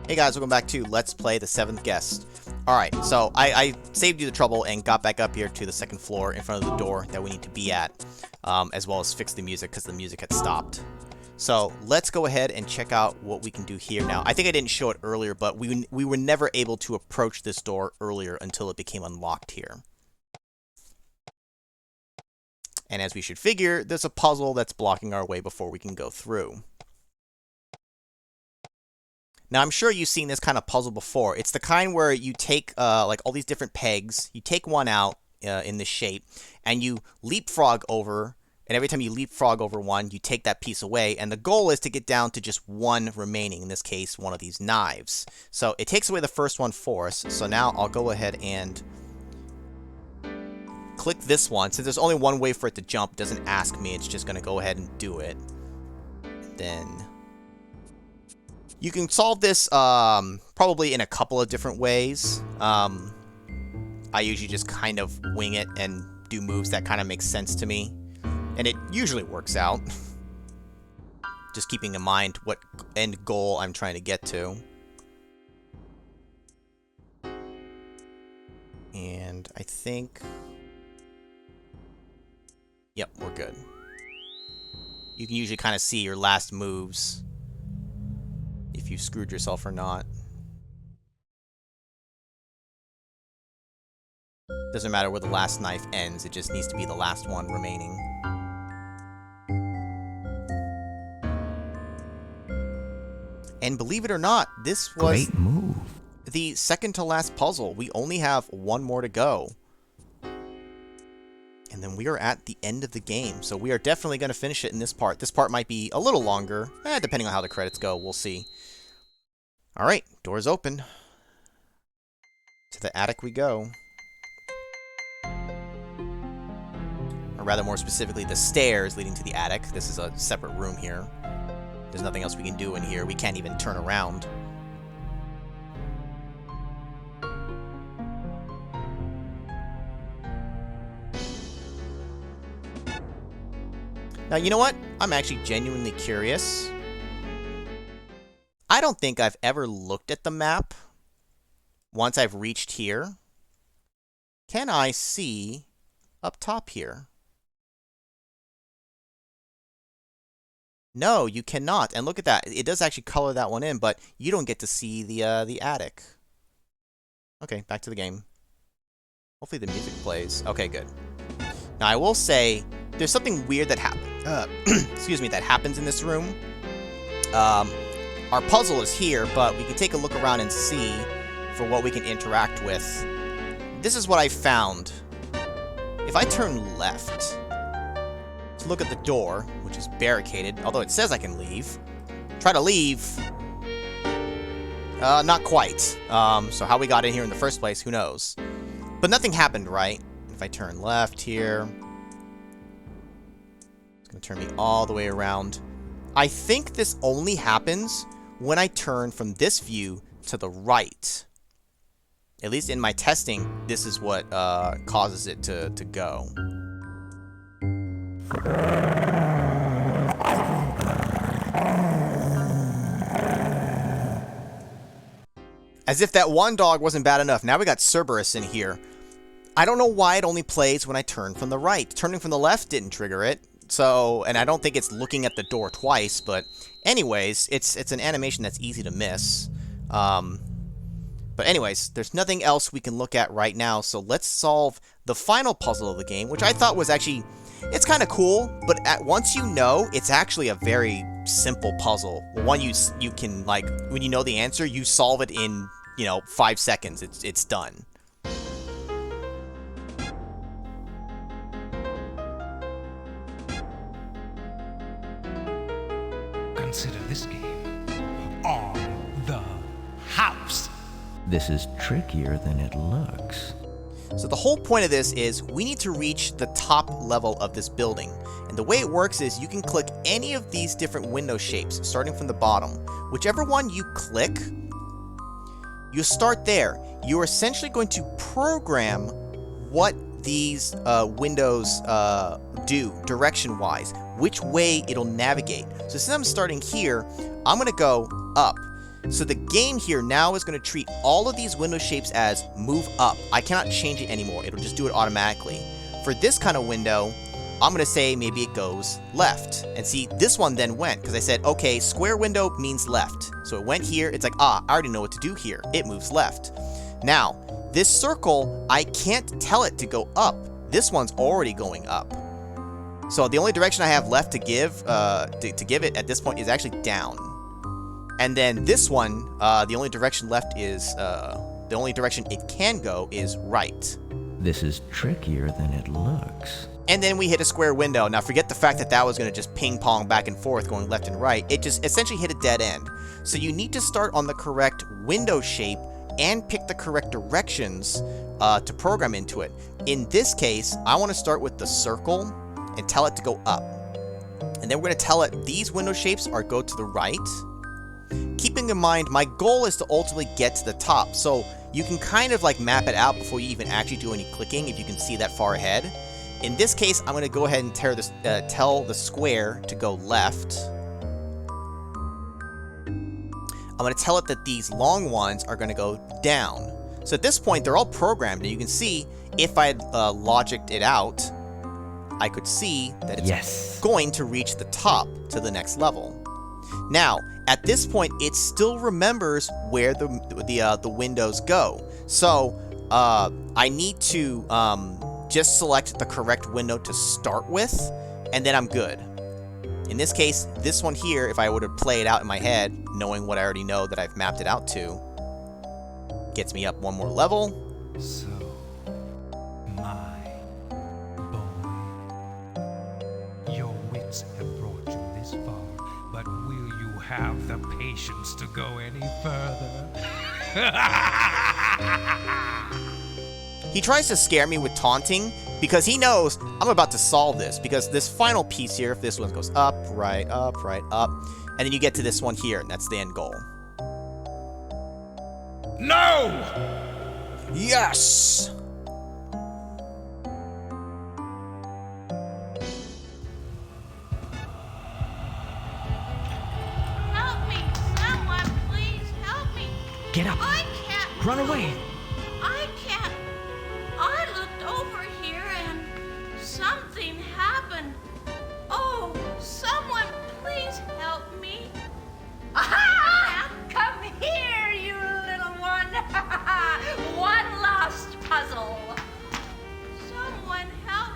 Hey guys, welcome back to Let's Play the Seventh Guest. Alright, so I saved you the trouble and got back up here to the second floor in front of the door that we need to be at, as well as fix the music because the music had stopped. So let's go ahead and check out what we can do here now. I think I didn't show it earlier, but we were never able to approach this door earlier until it became unlocked here. And as we should figure, there's a puzzle that's blocking our way before we can go through. Now, I'm sure you've seen this kind of puzzle before. It's the kind where you take, like, all these different pegs, you take one out in this shape, and you leapfrog over, and every time you leapfrog over one, you take that piece away, and the goal is to get down to just one remaining, in this case, one of these knives. So, it takes away the first one for us, so now I'll go ahead and click this one. Since there's only one way for it to jump, it doesn't ask me, it's just going to go ahead and do it. And then you can solve this probably in a couple of different ways. I usually just kind of wing it and do moves that kind of make sense to me. And it usually works out. Just keeping in mind what end goal I'm trying to get to. And I think... Yep, we're good. You can usually kind of see your last moves, if you screwed yourself or not. Doesn't matter where the last knife ends, it just needs to be the last one remaining. And believe it or not, this was Great move. The second to last puzzle. We only have one more to go. And then we are at the end of the game, so we are definitely going to finish it in this part. This part might be a little longer, depending on how the credits go, we'll see. Alright, doors open. To the attic we go. Or rather, more specifically, the stairs leading to the attic. This is a separate room here. There's nothing else we can do in here. We can't even turn around. Now, you know what? I'm actually genuinely curious. I don't think I've ever looked at the map once I've reached here. Can I see up top here? No, you cannot. And look at that. It does actually color that one in, but you don't get to see the attic. Okay, back to the game. Hopefully the music plays. Okay, good. Now, I will say, there's something weird that happened. Excuse me, that happens in this room. Our puzzle is here, but we can take a look around and see for what we can interact with. This is what I found. If I turn left to look at the door, which is barricaded, although it says I can leave. Try to leave. Not quite. So how we got in here in the first place, who knows? But nothing happened, right? If I turn left here, it's going to turn me all the way around. I think this only happens when I turn from this view to the right. At least in my testing, this is what causes it to go. As if that one dog wasn't bad enough, now we got Cerberus in here. I don't know why it only plays when I turn from the right. Turning from the left didn't trigger it. So, and I don't think it's looking at the door twice, but anyways, it's an animation that's easy to miss. But anyways, there's nothing else we can look at right now, so let's solve the final puzzle of the game, which I thought was actually, it's kind of cool, but once you know, it's actually a very simple puzzle. One you can, like, when you know the answer, you solve it in, 5 seconds. It's done. Consider this game on the house. This is trickier than it looks. So the whole point of this is we need to reach the top level of this building. And the way it works is you can click any of these different window shapes, starting from the bottom. Whichever one you click, you start there. You're essentially going to program what these windows do direction-wise, which way it'll navigate. So since I'm starting here, I'm going to go up. So the game here now is going to treat all of these window shapes as move up. I cannot change it anymore. It'll just do it automatically. For this kind of window, I'm going to say maybe it goes left. And see, this one then went, because I said, okay, square window means left. So it went here. It's like, I already know what to do here. It moves left. Now, this circle, I can't tell it to go up. This one's already going up. So the only direction I have left to give it at this point is actually down. And then this one, the only direction left is, the only direction it can go is right. This is trickier than it looks. And then we hit a square window. Now forget the fact that that was going to just ping pong back and forth going left and right. It just essentially hit a dead end. So you need to start on the correct window shape and pick the correct directions to program into it. In this case, I want to start with the circle and tell it to go up. And then we're going to tell it these window shapes are go to the right. Keeping in mind, my goal is to ultimately get to the top. So you can kind of like map it out before you even actually do any clicking if you can see that far ahead. In this case, I'm going to go ahead and tell the square to go left. I'm going to tell it that these long ones are going to go down. So at this point, they're all programmed, and you can see if I had logicked it out, I could see that it's going to reach the top to the next level. Now, at this point, it still remembers where the windows go. So I need to just select the correct window to start with, and then I'm good. In this case, this one here, if I were to play it out in my head, knowing what I already know that I've mapped it out to, gets me up one more level. So, my boy, your wits have brought you this far, but will you have the patience to go any further? He tries to scare me with taunting because he knows I'm about to solve this, because this final piece here, if this one goes up, right, up, and then you get to this one here, and that's the end goal. No! Yes! Help me! Someone, please help me! Get up! I can't Run move. away! I can't. I looked over here and something happened. Oh, someone, please help me. Aha! Come here, you little one. One last puzzle. Someone help.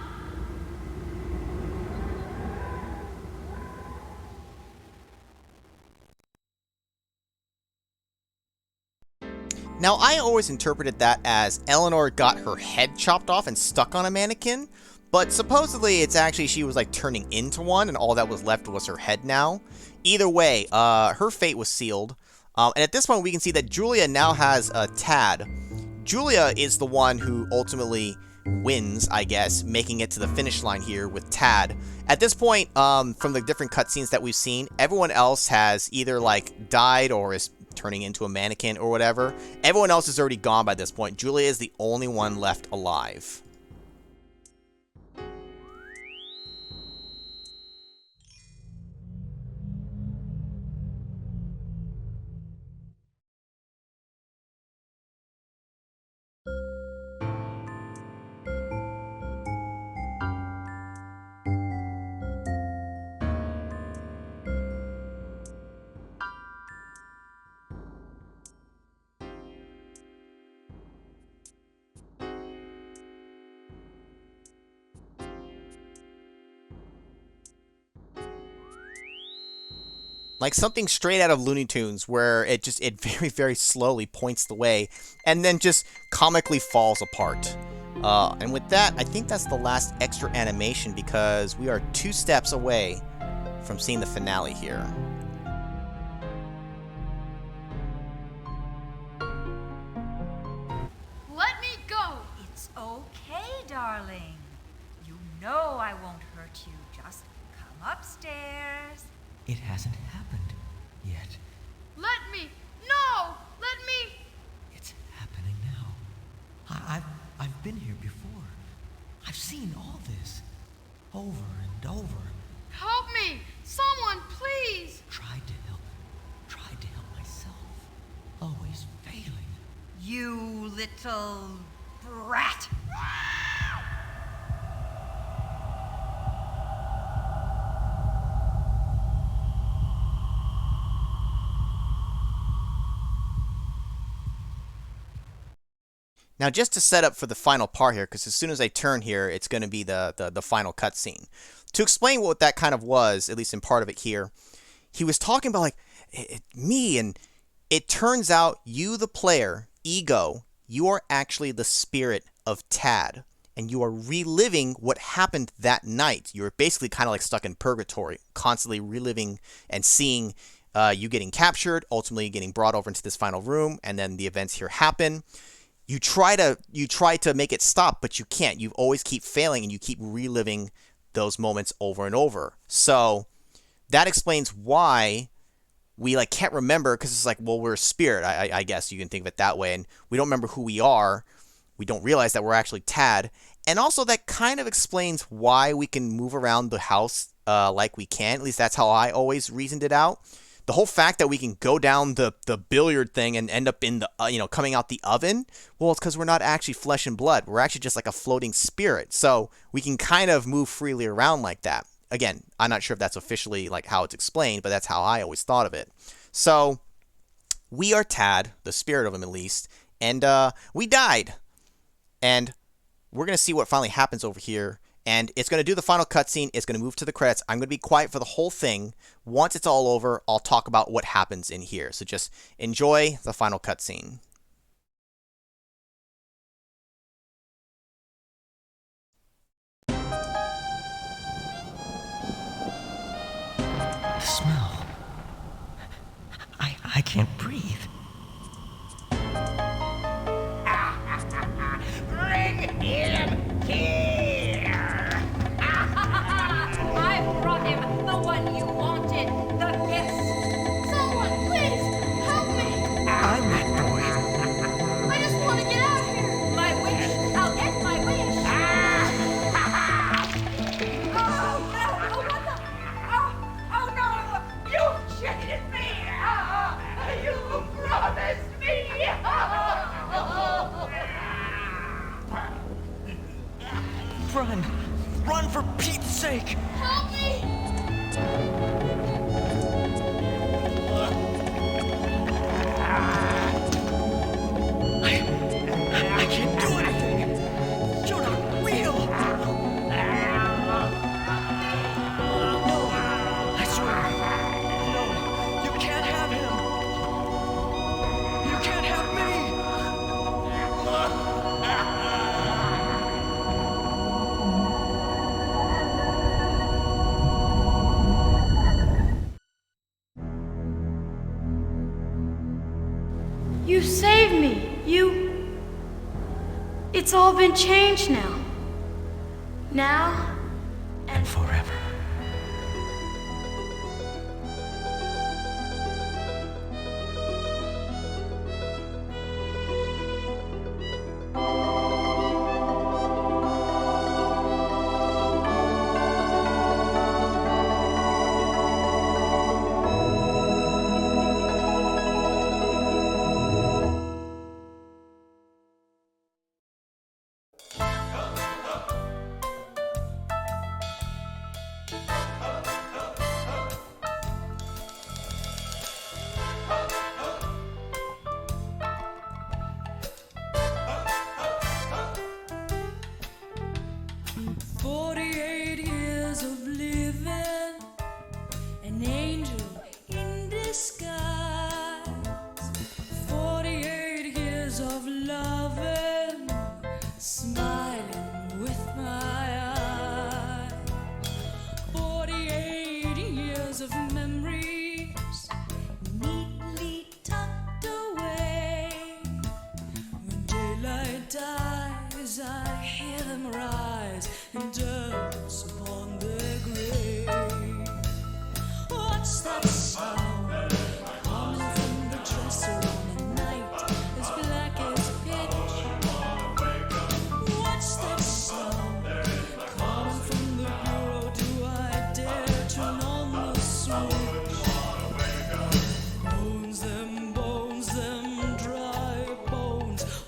Now, I always interpreted that as Eleanor got her head chopped off and stuck on a mannequin, but supposedly it's actually she was like turning into one and all that was left was her head now. Either way, her fate was sealed. And at this point, we can see that Julia now has a Tad. Julia is the one who ultimately wins, I guess, making it to the finish line here with Tad. At this point, from the different cutscenes that we've seen, everyone else has either like died or is turning into a mannequin or whatever. Everyone else is already gone by this point. Julia is the only one left alive. Like something straight out of Looney Tunes, where it very, very slowly points the way and then just comically falls apart. And with that, I think that's the last extra animation because we are 2 steps away from seeing the finale here. Let me go. It's okay, darling. You know I won't hurt you. Just come upstairs. It hasn't happened yet. Let me. No! Let me. It's happening now. I've been here before. I've seen all this. Over and over. Help me. Someone, please. Tried to help myself. always failing. You little brat. Now, just to set up for the final part here, because as soon as I turn here, it's going to be the final cutscene. To explain what that kind of was, at least in part of it here, he was talking about, like, me, and it turns out you, the player, Ego, you are actually the spirit of Tad, and you are reliving what happened that night. You're basically kind of like stuck in purgatory, constantly reliving and seeing you getting captured, ultimately getting brought over into this final room, and then the events here happen. You try to make it stop, but you can't. You always keep failing, and you keep reliving those moments over and over. So that explains why we like can't remember, because it's like, well, we're a spirit. I guess you can think of it that way, and we don't remember who we are. We don't realize that we're actually Tad, and also that kind of explains why we can move around the house like we can. At least that's how I always reasoned it out. The whole fact that we can go down the billiard thing and end up in the, coming out the oven, well, it's because we're not actually flesh and blood. We're actually just like a floating spirit. So we can kind of move freely around like that. Again, I'm not sure if that's officially like how it's explained, but that's how I always thought of it. So we are Tad, the spirit of him at least, and we died. And we're going to see what finally happens over here. And it's going to do the final cutscene. It's going to move to the credits. I'm going to be quiet for the whole thing. Once it's all over, I'll talk about what happens in here. So just enjoy the final cutscene. The smell. I can't breathe. Bring him here! I brought him, the one you wanted, the best. Someone, please, help me! I'm that boy. I just want to get out of here! My wish, I'll get my wish. Oh no! Oh what the? Oh no! You cheated me! You promised me! Run! Run for Pete's sake! Help me! I can't do anything! You're not real! No! I swear! No! You can't have him! You can't have me! You saved me. It's all been changed now. Now And forever.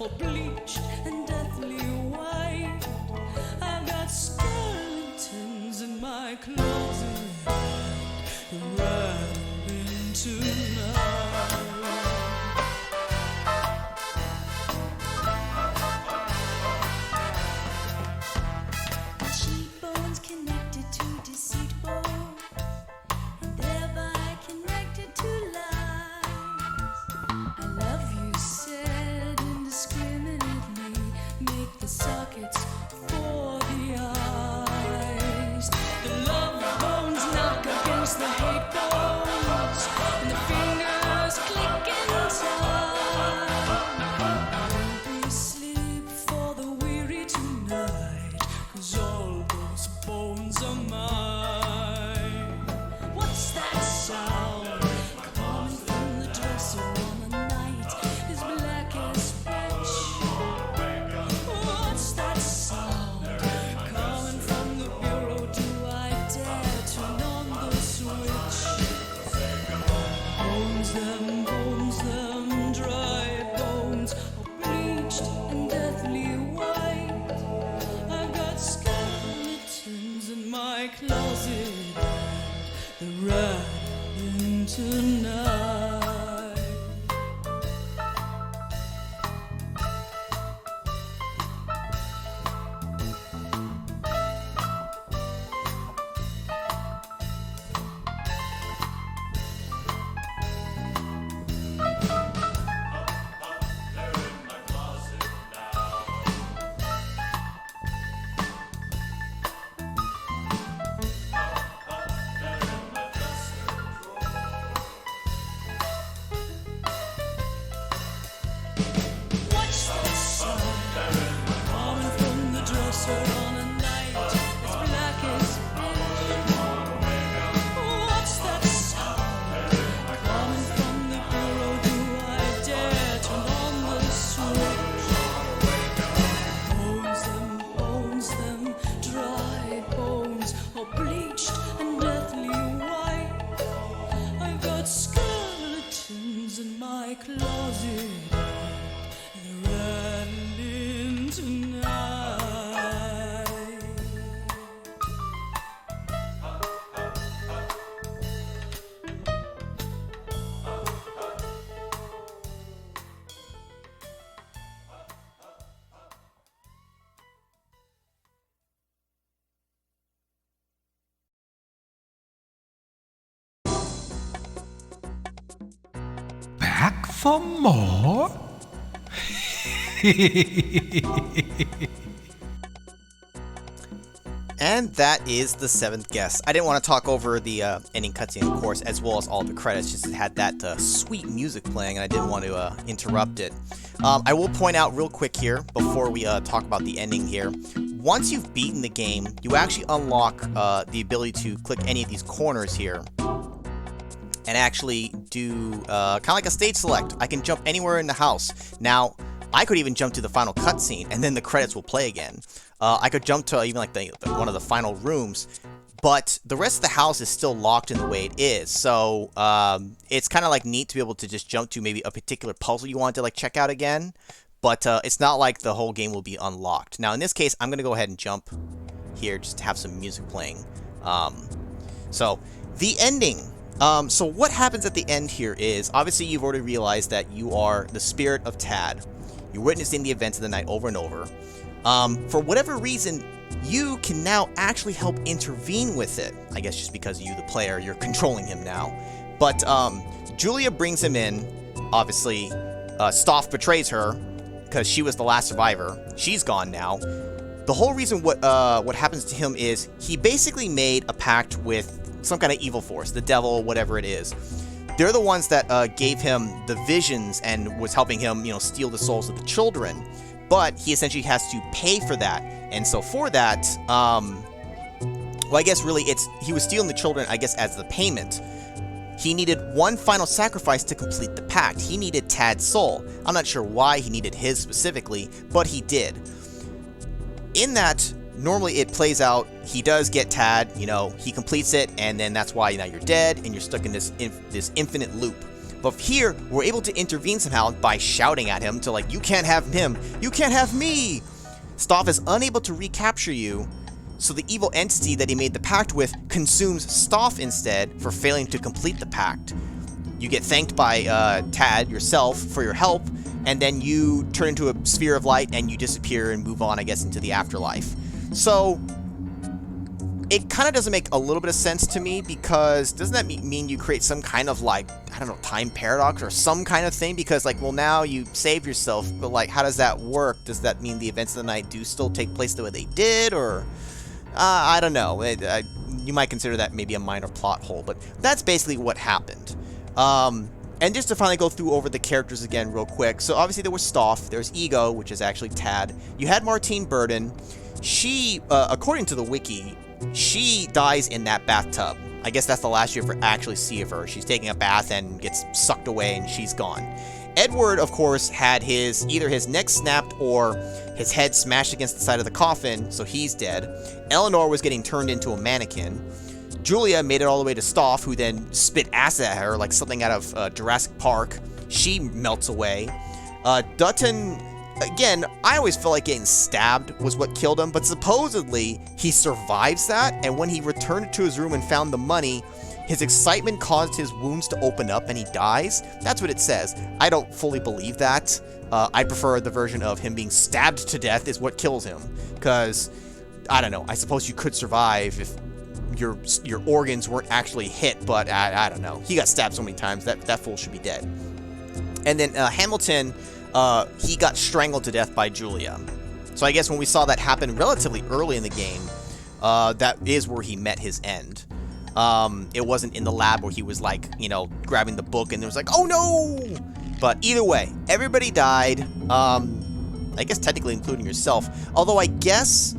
all bleached and deathly white. I've got skeletons in my closet, rattling tonight. Cheekbones connected to deceitful, and thereby connected to lies. I love you said indiscriminately, make the sockets for the eyes. The love bones knock against the hate bones, and the fingers click in time. Won't be sleep for the weary tonight, 'cause all those bones are mine. What's that sound coming from the dresser on a night as black as pitch? What's that sound coming from the bureau? Do I dare turn on the switch? Bones them, dry bones, all bleached and deathly white. I've got skeletons in my closet, and they're rattling tonight. What's that sound coming from the dresser on a night as black as pitch? What's that sound coming from the bureau? Do I dare turn on the switch? Bones them, dry bones, all bleached and deathly white. I've got skeletons in my closet, and they're rattling tonight. Back for more? And that is the 7th guest. I didn't want to talk over the ending cutscene, of course, as well as all the credits, just it had that sweet music playing, and I didn't want to interrupt it. I will point out real quick here, before we talk about the ending here, once you've beaten the game, you actually unlock the ability to click any of these corners here, and actually do kind of like a stage select. I can jump anywhere in the house. Now, I could even jump to the final cutscene, and then the credits will play again. I could jump to even like one of the final rooms, but the rest of the house is still locked in the way it is. So it's kind of like neat to be able to just jump to maybe a particular puzzle you want to like check out again, but it's not like the whole game will be unlocked. Now in this case, I'm gonna go ahead and jump here just to have some music playing. So the ending. So what happens at the end here is, obviously you've already realized that you are the spirit of Tad. You're witnessing the events of the night over and over. For whatever reason, you can now actually help intervene with it. I guess just because you, the player, you're controlling him now. But Julia brings him in. Obviously, Stoff betrays her because she was the last survivor. She's gone now. The whole reason what happens to him is he basically made a pact with some kind of evil force, the devil, whatever it is. They're the ones that gave him the visions and was helping him, steal the souls of the children. But he essentially has to pay for that. And so for that, well, I guess really he was stealing the children, I guess, as the payment. He needed one final sacrifice to complete the pact. He needed Tad's soul. I'm not sure why he needed his specifically, but he did. In that, normally it plays out, he does get Tad, he completes it, and then that's why now you're dead, and you're stuck in this infinite loop. But here, we're able to intervene somehow by shouting at him to like, you can't have him, you can't have me! Stoff is unable to recapture you, so the evil entity that he made the pact with consumes Stoff instead for failing to complete the pact. You get thanked by Tad yourself for your help, and then you turn into a sphere of light and you disappear and move on, I guess, into the afterlife. So it kind of doesn't make a little bit of sense to me, because doesn't that mean you create some kind of like, I don't know, time paradox or some kind of thing? Because like, well, now you saved yourself, but like, how does that work? Does that mean the events of the night do still take place the way they did, or I don't know. You might consider that maybe a minor plot hole, but that's basically what happened. And just to finally go through over the characters again real quick. So obviously there was Stoff, there's Ego, which is actually Tad. You had Martine Burden. She, according to the wiki, she dies in that bathtub. I guess that's the last you ever actually see of her. She's taking a bath and gets sucked away and she's gone. Edward, of course, had either his neck snapped or his head smashed against the side of the coffin, so he's dead. Eleanor was getting turned into a mannequin. Julia made it all the way to Stoff, who then spit acid at her like something out of Jurassic Park. She melts away. Dutton, again, I always feel like getting stabbed was what killed him, but supposedly he survives that, and when he returned to his room and found the money, his excitement caused his wounds to open up and he dies. That's what it says. I don't fully believe that. I prefer the version of him being stabbed to death is what kills him, because, I don't know, I suppose you could survive if your organs weren't actually hit, but I don't know. He got stabbed so many times, that fool should be dead. And then Hamilton, he got strangled to death by Julia. So I guess when we saw that happen relatively early in the game, that is where he met his end. It wasn't in the lab where he was like, you know, grabbing the book and it was like, oh no! But either way, everybody died. I guess technically including yourself. Although I guess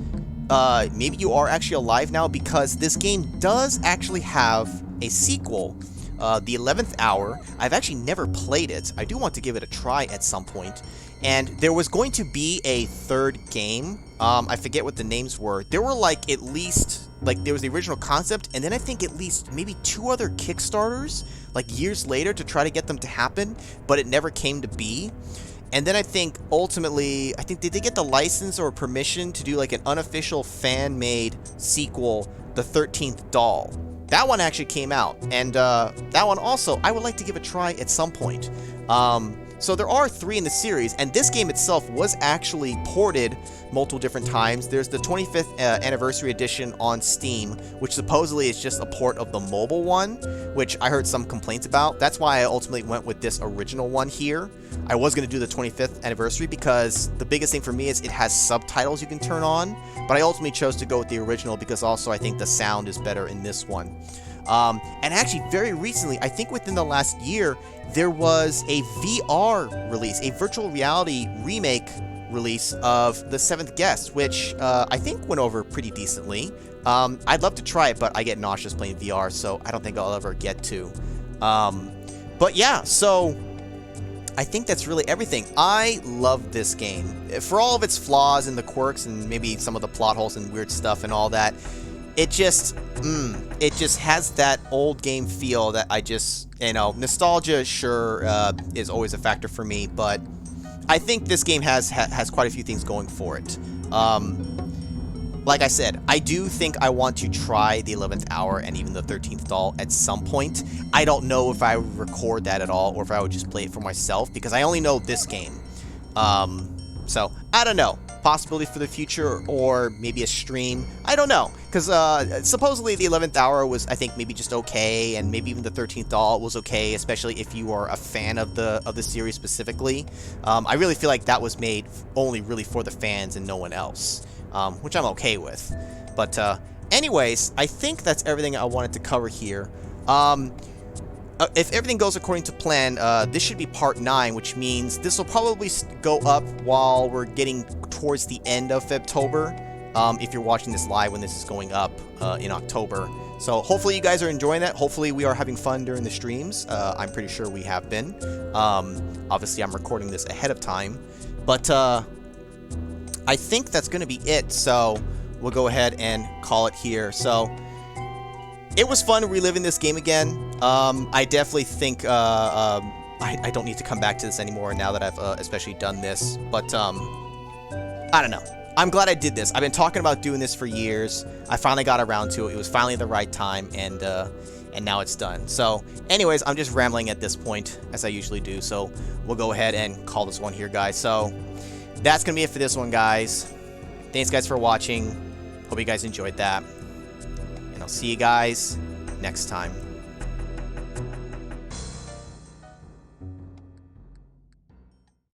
maybe you are actually alive now, because this game does actually have a sequel, The 11th Hour. I've actually never played it. I do want to give it a try at some point. And there was going to be a third game. I forget what the names were. There were like at least, like there was the original concept, and then I think at least maybe 2 other Kickstarters, like years later, to try to get them to happen, but it never came to be. And then I think ultimately, did they get the license or permission to do like an unofficial fan-made sequel, The 13th Doll? That one actually came out, and that one also I would like to give a try at some point. So there are 3 in the series, and this game itself was actually ported multiple different times. There's the 25th anniversary edition on Steam, which supposedly is just a port of the mobile one, which I heard some complaints about. That's why I ultimately went with this original one here. I was going to do the 25th anniversary because the biggest thing for me is it has subtitles you can turn on, but I ultimately chose to go with the original because also I think the sound is better in this one. And actually, very recently, I think within the last year, there was a VR release, a virtual reality remake release of The Seventh Guest, which I think went over pretty decently. I'd love to try it, but I get nauseous playing VR, so I don't think I'll ever get to. But yeah, so I think that's really everything. I love this game. For all of its flaws and the quirks and maybe some of the plot holes and weird stuff and all that, it just has that old game feel that I just, nostalgia sure is always a factor for me, but I think this game has quite a few things going for it. Like I said, I do think I want to try the 11th Hour and even the 13th Doll at some point. I don't know if I would record that at all or if I would just play it for myself because I only know this game. So, I don't know. Possibility for the future or maybe a stream. I don't know. Because supposedly the 11th Hour was, I think, maybe just okay, and maybe even the 13th Doll was okay, especially if you are a fan of the series specifically. I really feel like that was made only really for the fans and no one else, which I'm okay with. But anyways, I think that's everything I wanted to cover here. If everything goes according to plan, this should be part 9, which means this will probably go up while we're getting towards the end of Febtober, if you're watching this live when this is going up in October. So hopefully you guys are enjoying that. Hopefully we are having fun during the streams. I'm pretty sure we have been. Obviously I'm recording this ahead of time. But I think that's going to be it. So we'll go ahead and call it here. So it was fun reliving this game again. I definitely think I don't need to come back to this anymore now that I've especially done this. But I don't know. I'm glad I did this. I've been talking about doing this for years. I finally got around to it. It was finally the right time, and now it's done. So, anyways, I'm just rambling at this point, as I usually do. So, we'll go ahead and call this one here, guys. So, that's going to be it for this one, guys. Thanks, guys, for watching. Hope you guys enjoyed that. And I'll see you guys next time.